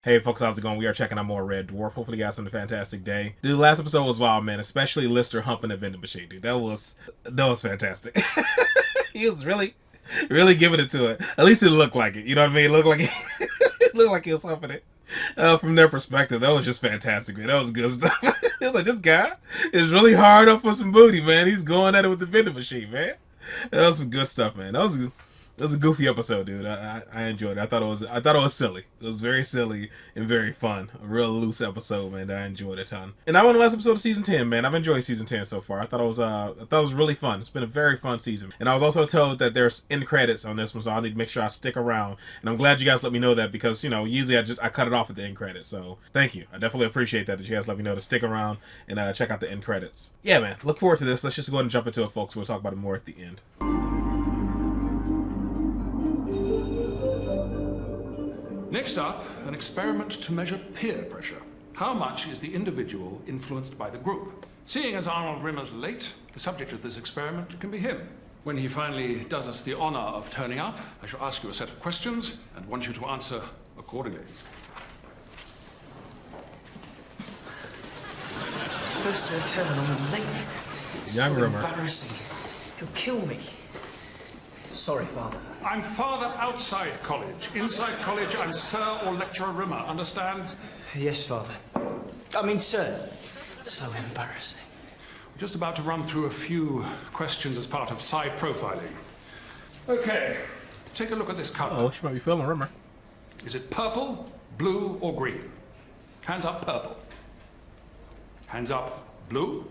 Hey folks, how's it going? We are checking out more Red Dwarf. Hopefully you guys had a fantastic day. Dude, the last episode was wild, man. Especially Lister humping the vending machine, dude. That was fantastic. He was really giving it to it. At least it looked like it. You know what I mean? It looked like it looked like he was humping it. From their perspective, that was just fantastic, man. That was good stuff. It was like, this guy is really hard up for some booty, man. He's going at it with the vending machine, man. That was some good stuff, man. That was a goofy episode, dude. I enjoyed it. I thought it was silly. It was very silly and very fun. A real loose episode, man, that I enjoyed a ton. And I went the last episode of season 10, man. I've enjoyed season 10 so far. I thought it was really fun. It's been a very fun season. And I was also told that there's end credits on this one, so I need to make sure I stick around. And I'm glad you guys let me know that because, you know, usually I cut it off at the end credits. So thank you. I definitely appreciate that you guys let me know to stick around and check out the end credits. Yeah, man. Look forward to this. Let's just go ahead and jump into it, folks. We'll talk about it more at the end. Next up, an experiment to measure peer pressure. How much is the individual influenced by the group? Seeing as Arnold Rimmer's late, the subject of this experiment can be him. When he finally does us the honor of turning up, I shall ask you a set of questions and want you to answer accordingly. First turn and I'm late. It's Young so Rimmer. embarrassing. He'll kill me. Sorry, Father. I'm father outside college. Inside college, I'm Sir or Lecturer Rimmer. Understand? Yes, Father. I mean, sir. So embarrassing. We're just about to run through a few questions as part of psi profiling. Okay, take a look at this color. Oh, she might be feeling Rimmer. Is it purple, blue, or green? Hands up, purple. Hands up, blue.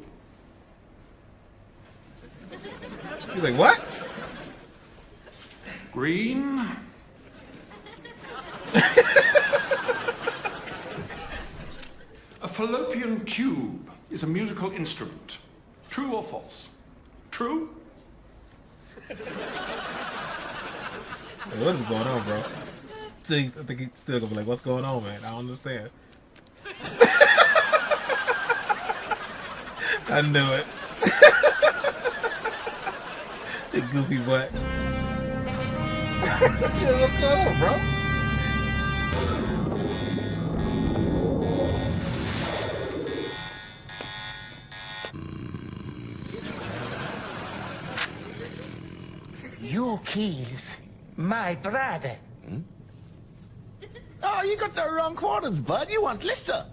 He's like, what? Green. A fallopian tube is a musical instrument. True or false? True? Hey, what is going on, bro? See, I think he's still gonna be like, what's going on, man? I don't understand. I knew it. The goofy butt. Yeah, what's going on, bro? You killed my brother. Oh, you got the wrong quarters, bud. You want Lister.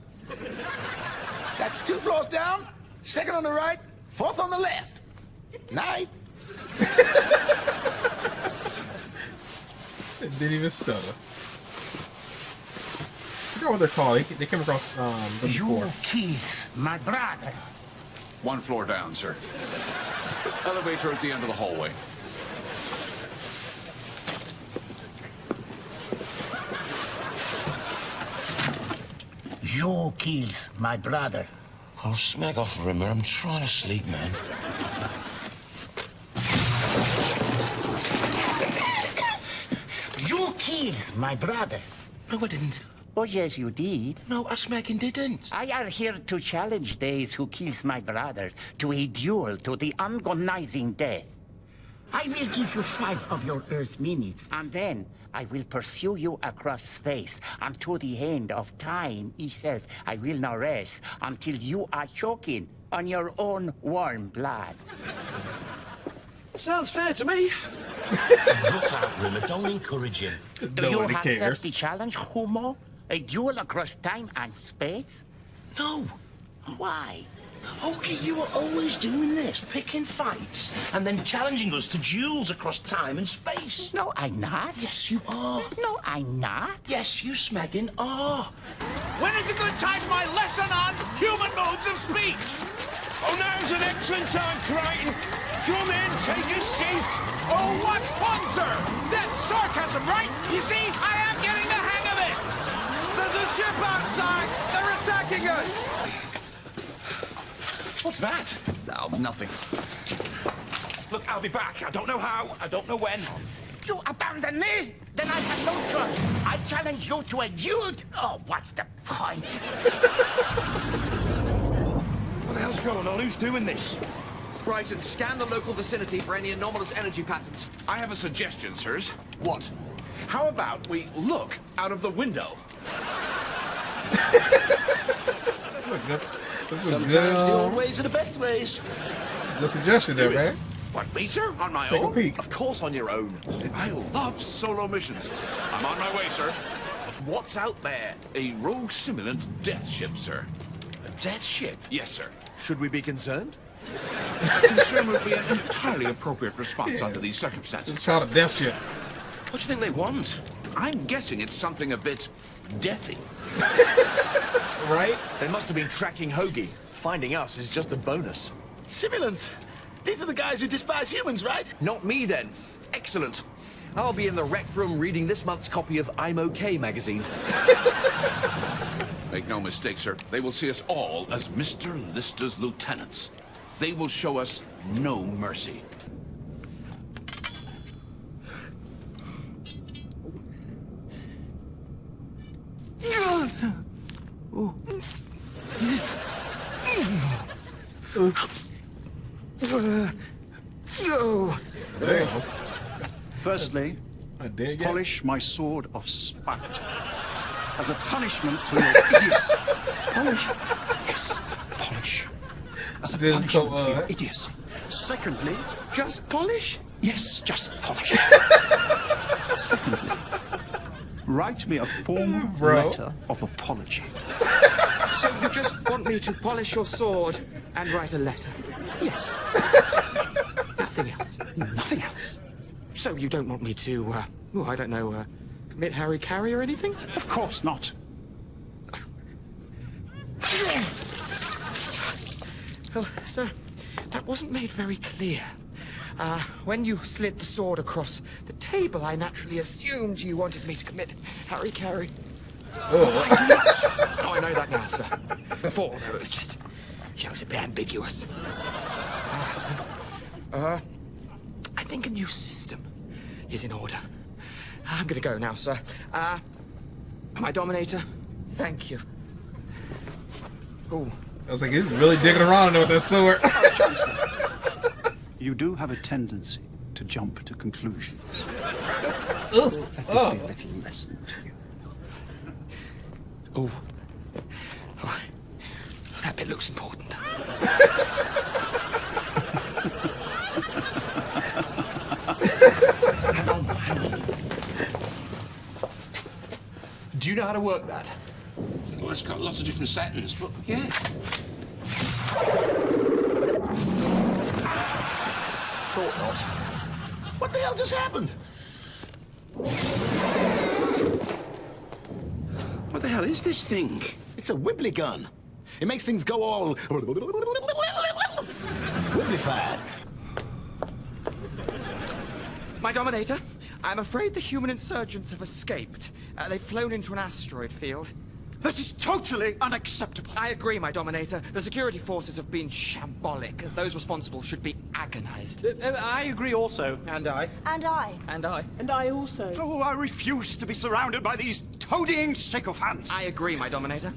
That's 2 floors down, second on the right, fourth on the left. Night. It didn't even stutter. I forgot what they're called. They came across them before. You killed my brother. 1 floor down, sir. Elevator at the end of the hallway. You killed my brother. Oh, smack off, Rimmer. I'm trying to sleep, man. You killed my brother. No, I didn't. Oh, yes, you did. No, I smacking didn't. I are here to challenge those who kills my brother to a duel to the agonizing death. I will give you 5 of your Earth minutes, and then I will pursue you across space until the end of time itself. I will not rest until you are choking on your own warm blood. Sounds fair to me. Look out, Rimmer. Don't encourage him. Do you Nobody accept cares. the challenge, Humo? A duel across time and space? No. Why? Okay, you were always doing this, picking fights, and then challenging us to duels across time and space. No, I'm not. Yes, you are. No, I'm not. Yes, you smagging are. When is a good time for my lesson on human modes of speech? Oh, now's an excellent time, Crichton. Come in, take a seat. Oh, what fun, sir! That's sarcasm, right? You see, I am getting the hang of it! There's a ship outside! They're attacking us! What's that? Oh, nothing. Look, I'll be back. I don't know how, I don't know when. You abandon me? Then I have no choice. I challenge you to a duel. Oh, what's the point? What the hell's going on? Who's doing this? Brighton, scan the local vicinity for any anomalous energy patterns. I have a suggestion, sirs. What? How about we look out of the window? This is Sometimes good, the old ways are the best ways. good suggestion there, man. What, me, sir? On my Take own? a peek. Of course on your own. I love solo missions. I'm on my way, sir. What's out there? A rogue simulant death ship, sir. A death ship? Yes, sir. Should we be concerned? Concern would be an entirely appropriate response under these circumstances. It's called a death ship. What do you think they want? I'm guessing it's something a bit deathy. Right? They must have been tracking Hoagie. Finding us is just a bonus. Simulants. These are the guys who despise humans, right? Not me, then. Excellent. I'll be in the rec room reading this month's copy of I'm OK magazine. Make no mistake, sir. They will see us all as Mr. Lister's lieutenants. They will show us no mercy. Damn. Firstly, I did get polish my sword of spite. As a punishment for your idiocy. Polish? Yes, polish. As a Didn't punishment go, for your idiocy. Secondly, just polish? Yes, just polish. Secondly, write me a formal letter of apology. So you just want me to polish your sword and write a letter? Yes, Nothing else? nothing else. So you don't want me to, I don't know, commit Harry Carey or anything? Of course not. Well, sir, that wasn't made very clear. When you slid the sword across the table, I naturally assumed you wanted me to commit Harry Carey. Oh, I know that now, sir. Before, though, it was just, it was a bit ambiguous. I think a new system is in order. I'm gonna go now, sir. My Dominator, thank you. Oh, I was like, he's really digging around with that sword. You do have a tendency to jump to conclusions. Ooh, Let this be a little lesson to you. oh, that bit looks important. Hang on. Do you know how to work that? Well, it's got lots of different settings, but yeah. Thought not. What the hell just happened? What the hell is this thing? It's a wibbly gun. It makes things go all wibblified. My Dominator, I'm afraid the human insurgents have escaped. They've flown into an asteroid field. This is totally unacceptable. I agree, my Dominator. The security forces have been shambolic. Those responsible should be agonized. I agree also. And I. And I. And I. And I also. Oh, I refuse to be surrounded by these toadying sycophants. I agree, my Dominator.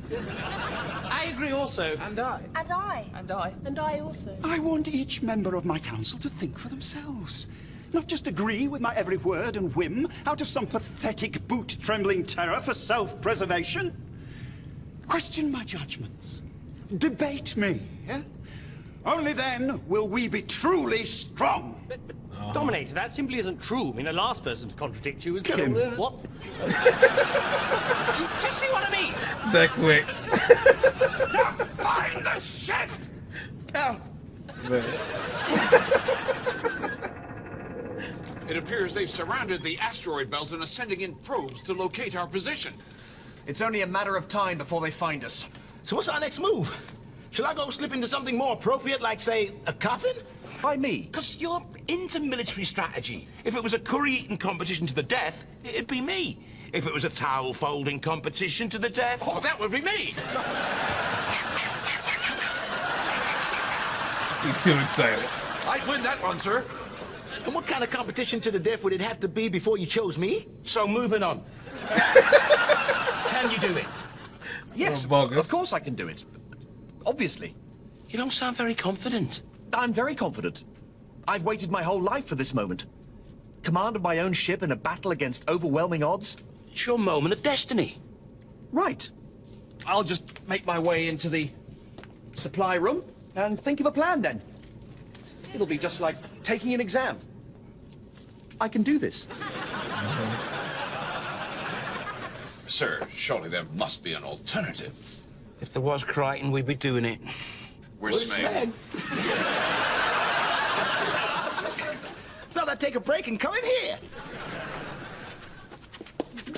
I agree also. And I. And I. And I. And I also. I want each member of my council to think for themselves. Not just agree with my every word and whim out of some pathetic boot-trembling terror for self-preservation. Question my judgments. Debate me, yeah? Only then will we be truly strong. Dominator, that simply isn't true. I mean, the last person to contradict you was... Kill him. What? Do you see what I mean? That quick. Now find the ship! It appears they've surrounded the asteroid belt and are sending in probes to locate our position. It's only a matter of time before they find us. So what's our next move? Shall I go slip into something more appropriate, like, say, a coffin? By me? Because you're into military strategy. If it was a curry-eating competition to the death, it'd be me. If it was a towel-folding competition to the death... Oh, that would be me! You're too excited. I'd win that one, sir. And what kind of competition to the death would it have to be before you chose me? So moving on. Can you do it? Yes, bogus. of course I can do it. Obviously. You don't sound very confident. I'm very confident. I've waited my whole life for this moment. Command of my own ship in a battle against overwhelming odds. It's your moment of destiny. Right. I'll just make my way into the supply room and think of a plan then. It'll be just like taking an exam. I can do this. Sir, surely there must be an alternative. If there was Crichton, we'd be doing it. Where's Smeg? Thought I'd take a break and come in here.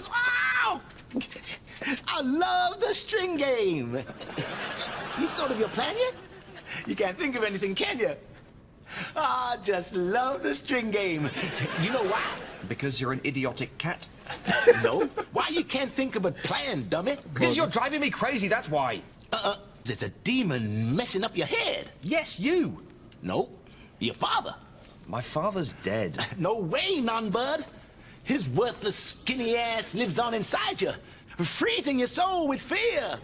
Wow! I love the string game. You thought of your plan yet? You can't think of anything, can you? I just love the string game. You know why? Because you're an idiotic cat. No. Why you can't think of a plan, dummy? Because you're driving me crazy, that's why. There's a demon messing up your head. Yes, you. No, your father. My father's dead. No way, non-bud. His worthless, skinny ass lives on inside you, freezing your soul with fear.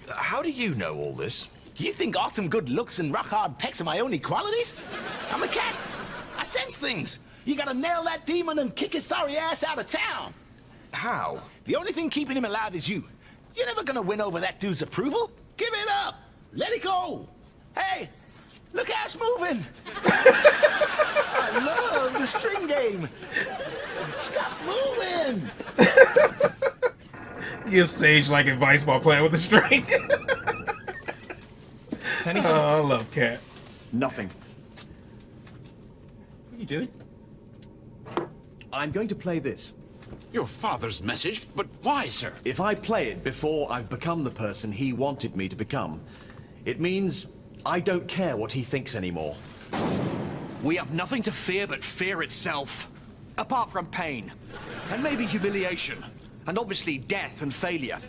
How do you know all this? You think awesome good looks and rock-hard pecs are my only qualities? I'm a cat. I sense things. You gotta nail that demon and kick his sorry ass out of town. How? The only thing keeping him alive is you. You're never gonna win over that dude's approval. Give it up. Let it go. Hey, look how it's moving. I love the string game. Stop moving. Give Sage like advice while playing with the string. Oh, I love Cat. Nothing. What are you doing? I'm going to play this. Your father's message? But why, sir? If I play it before I've become the person he wanted me to become, it means I don't care what he thinks anymore. We have nothing to fear but fear itself. Apart from pain, and maybe humiliation, and obviously death and failure.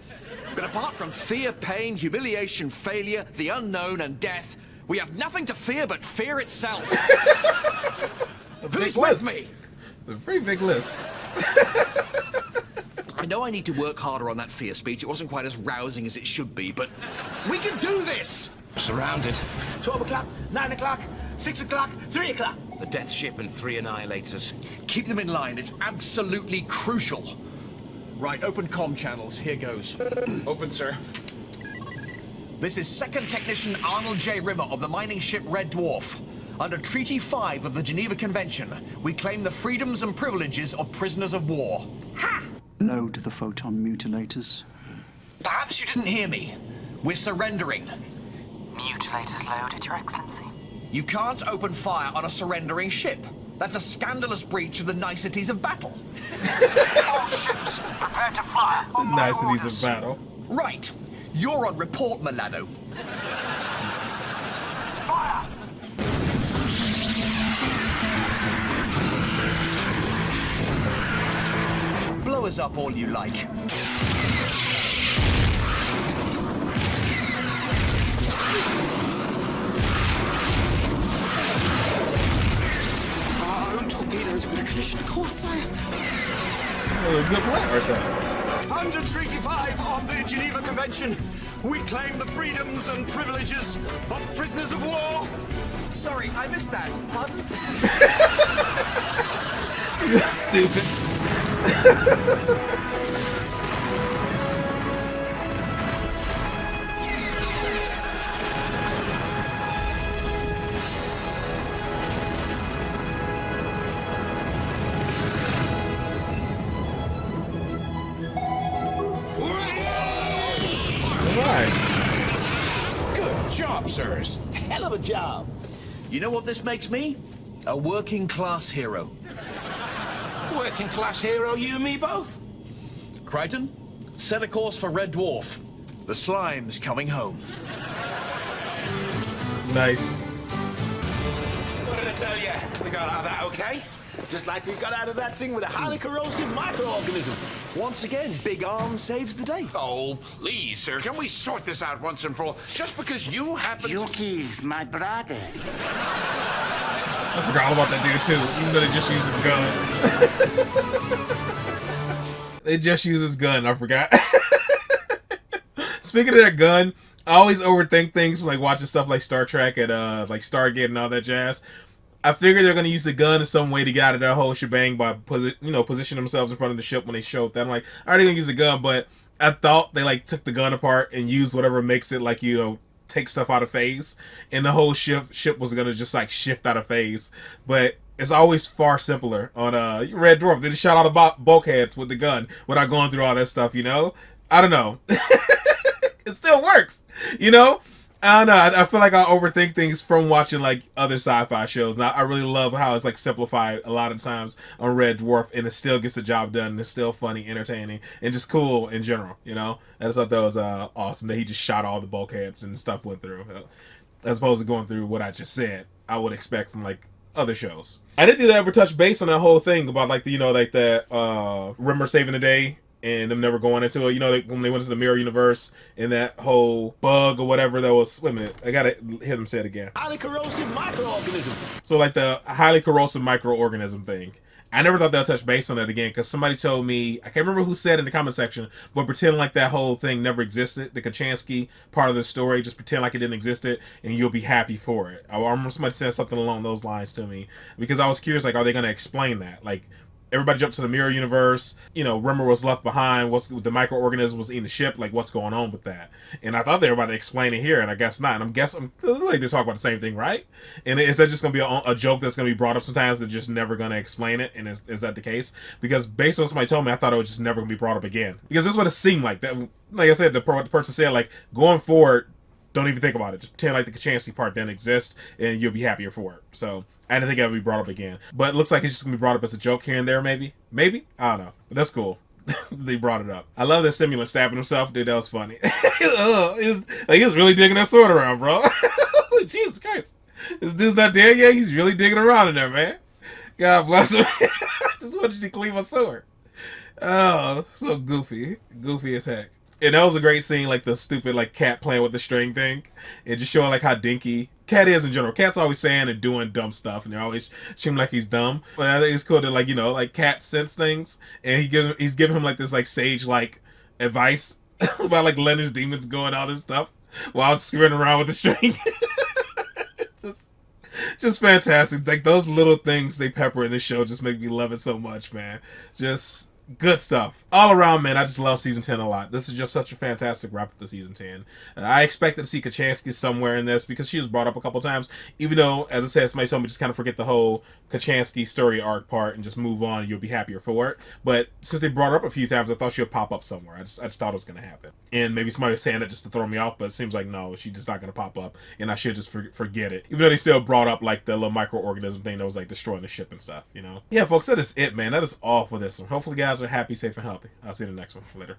But apart from fear, pain, humiliation, failure, the unknown, and death, we have nothing to fear but fear itself. Who's with me? A pretty big list. I know I need to work harder on that fear speech. It wasn't quite as rousing as it should be, but we can do this! Surrounded. 12 o'clock, 9 o'clock, 6 o'clock, 3 o'clock. The Death Ship and 3 Annihilators. Keep them in line. It's absolutely crucial. Right, open comm channels. Here goes. Open, sir. This is Second Technician Arnold J. Rimmer of the mining ship Red Dwarf. Under Treaty 5 of the Geneva Convention, we claim the freedoms and privileges of prisoners of war. Ha! Load the photon mutilators. Perhaps you didn't hear me. We're surrendering. Mutilators loaded, Your Excellency. You can't open fire on a surrendering ship. That's a scandalous breach of the niceties of battle. All ships, prepare to fire. The niceties of battle. Right. You're on report, Milado. Fire! Blow us up all you like. Our own torpedoes are going to collision course, sire. Good plan right there. Under Treaty 5 of the Geneva Convention, we claim the freedoms and privileges of prisoners of war. Sorry, I missed that. Pardon? You're stupid. Good job, sirs. Hell of a job. You know what this makes me? A working class hero. Working class hero, you and me both. Crichton, set a course for Red Dwarf. The slime's coming home. Nice. What did I tell you? We got out of that okay? Just like we got out of that thing with a highly corrosive microorganism. Once again, Big Arm saves the day. Oh, please, sir. Can we sort this out once and for all? Just because you happen You to... kills my brother. I forgot all about that dude too. Even though they just use his gun. They just use his gun. I forgot. Speaking of that gun, I always overthink things like watching stuff like Star Trek and like Stargate and all that jazz. I figured they're gonna use the gun in some way to get out of that whole shebang by position themselves in front of the ship when they show up. Then I'm like, all right, they're gonna use the gun, but I thought they like took the gun apart and used whatever makes it like take stuff out of phase, and the whole ship was gonna just like shift out of phase. But it's always far simpler on Red Dwarf. They just shot all the bulkheads with the gun without going through all that stuff. I don't know. It still works. I don't know. I feel like I overthink things from watching like other sci-fi shows. And I really love how it's like simplified a lot of times on Red Dwarf, and it still gets the job done. And it's still funny, entertaining, and just cool in general. I just thought that was awesome that he just shot all the bulkheads and stuff went through, as opposed to going through what I just said. I would expect from like other shows. I didn't ever touch base on that whole thing about like the Rimmer saving the day and them never going into it. When they went to the mirror universe and that whole bug or whatever that was. Wait a minute, I gotta hear them say it again. Highly corrosive microorganism. So like the highly corrosive microorganism thing. I never thought they'd touch base on that again because somebody told me, I can't remember who said in the comment section, but pretend like that whole thing never existed. The Kachansky part of the story, just pretend like it didn't exist, and you'll be happy for it. I remember somebody said something along those lines to me because I was curious, like, are they going to explain that? Like, everybody jumped to the mirror universe. Rimmer was left behind. The microorganism was in the ship. Like, what's going on with that? And I thought they were about to explain it here, and I guess not. And I'm guessing like they talk about the same thing, right? And is that just going to be a joke that's going to be brought up sometimes? They're just never going to explain it. And is that the case? Because based on what somebody told me, I thought it was just never going to be brought up again. Because that's what it seemed like. That, like I said, the person said, like, going forward, don't even think about it. Just pretend like the Kachansky part didn't exist, and you'll be happier for it. So I didn't think that would be brought up again. But it looks like it's just going to be brought up as a joke here and there, maybe? Maybe? I don't know. But that's cool. They brought it up. I love that Simulant stabbing himself. Dude, that was funny. He was really digging that sword around, bro. I was like, Jesus Christ. This dude's not dead yet? He's really digging around in there, man. God bless him. I just wanted you to clean my sword. Oh, so goofy. Goofy as heck. And that was a great scene, like the stupid like cat playing with the string thing, and just showing like how dinky Cat is in general. Cat's always saying and doing dumb stuff, and they're always treating him like he's dumb. But I think it's cool to like Cat sense things, and he's giving him like this like sage like advice about like letting his demons go and all this stuff while screwing around with the string. Just fantastic. Like those little things they pepper in the show just make me love it so much, man. Just good stuff. All around, man, I just love Season 10 a lot. This is just such a fantastic wrap up to Season 10. I expected to see Kachansky somewhere in this because she was brought up a couple times, even though, as I said, somebody told me just kind of forget the whole Kachansky story arc part and just move on and you'll be happier for it. But since they brought her up a few times, I thought she would pop up somewhere. I just thought it was going to happen. And maybe somebody was saying that just to throw me off, but it seems like no, she's just not going to pop up and I should just forget it. Even though they still brought up like the little microorganism thing that was like destroying the ship and stuff, Yeah, folks, that is it, man. That is all for this one. Hopefully, guys are happy, safe, and healthy. I'll see you in the next one. Later.